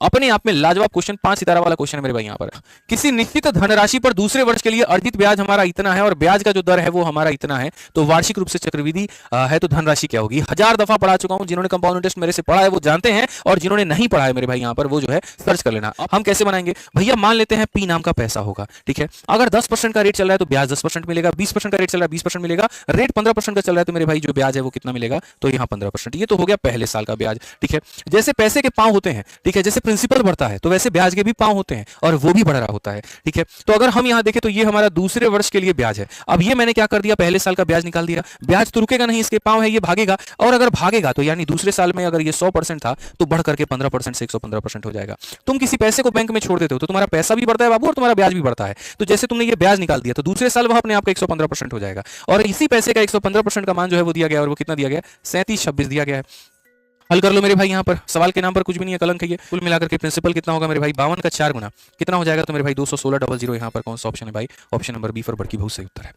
अपने आप में लाजवाब क्वेश्चन, 5 सितारा वाला क्वेश्चन है मेरे भाई। यहाँ पर किसी निश्चित धनराशि पर दूसरे वर्ष के लिए अर्जित ब्याज हमारा इतना है और ब्याज का जो दर है वो हमारा इतना है, तो वार्षिक रूप से चक्रवृद्धि है तो धनराशि क्या होगी। 1000 दफा पढ़ा चुका हूं, जिन्होंने कंपाउंड इंटरेस्ट मेरे से पढ़ा है वो जानते हैं, और जिन्होंने नहीं पढ़ा है मेरे भाई यहाँ पर वो जो है सर्च कर लेना। हम कैसे बनाएंगे भैया, मान लेते हैं पी नाम का पैसा होगा, ठीक है। अगर 10% का रेट चल रहा है तो ब्याज 10% मिलेगा, 20% का रेट चल रहा है 20% मिलेगा, रेट 15% का चल रहा है तो मेरे भाई जो ब्याज है वो कितना मिलेगा, तो यहाँ 15%। ये तो हो गया पहले साल का ब्याज, ठीक है। जैसे पैसे के पांव होते हैं, ठीक है, जैसे प्रिंसिपल बढ़ता है तो वैसे ब्याज के भी पांव होते हैं और वो भी बढ़ रहा होता है, ठीक है। तो अगर हम यहां देखें तो ये हमारा दूसरे वर्ष के लिए ब्याज है। अब ये मैंने क्या कर दिया, पहले साल का ब्याज निकाल दिया। ब्याज तो रुकेगा नहीं, इसके पांव है, ये भागेगा, और अगर भागेगा तो यानी दूसरे साल में अगर ये 100% था तो बढ़ करके 15% से 115% हो जाएगा। तुम किसी पैसे को बैंक में छोड़ देते हो तो तुम्हारा पैसा भी बढ़ता है बाबू और तुम्हारा ब्याज भी बढ़ता है। तो जैसे तुमने ये ब्याज निकाल दिया तो दूसरे साल वह अपने आप का 115% हो जाएगा, और इसी पैसे का 115% का मान जो है वो दिया गया, और वो कितना दिया गया, 3726 दिया गया है। हल कर लो मेरे भाई, यहाँ पर सवाल के नाम पर कुछ भी नहीं है, कलंक है ये। कुल मिलाकर के प्रिंसिपल कितना होगा मेरे भाई, 52 का 4 गुना कितना हो जाएगा, तो मेरे भाई 21600। यहाँ पर कौन सा ऑप्शन है भाई, ऑप्शन नंबर बी फॉर बड़की बहुत सही उत्तर है।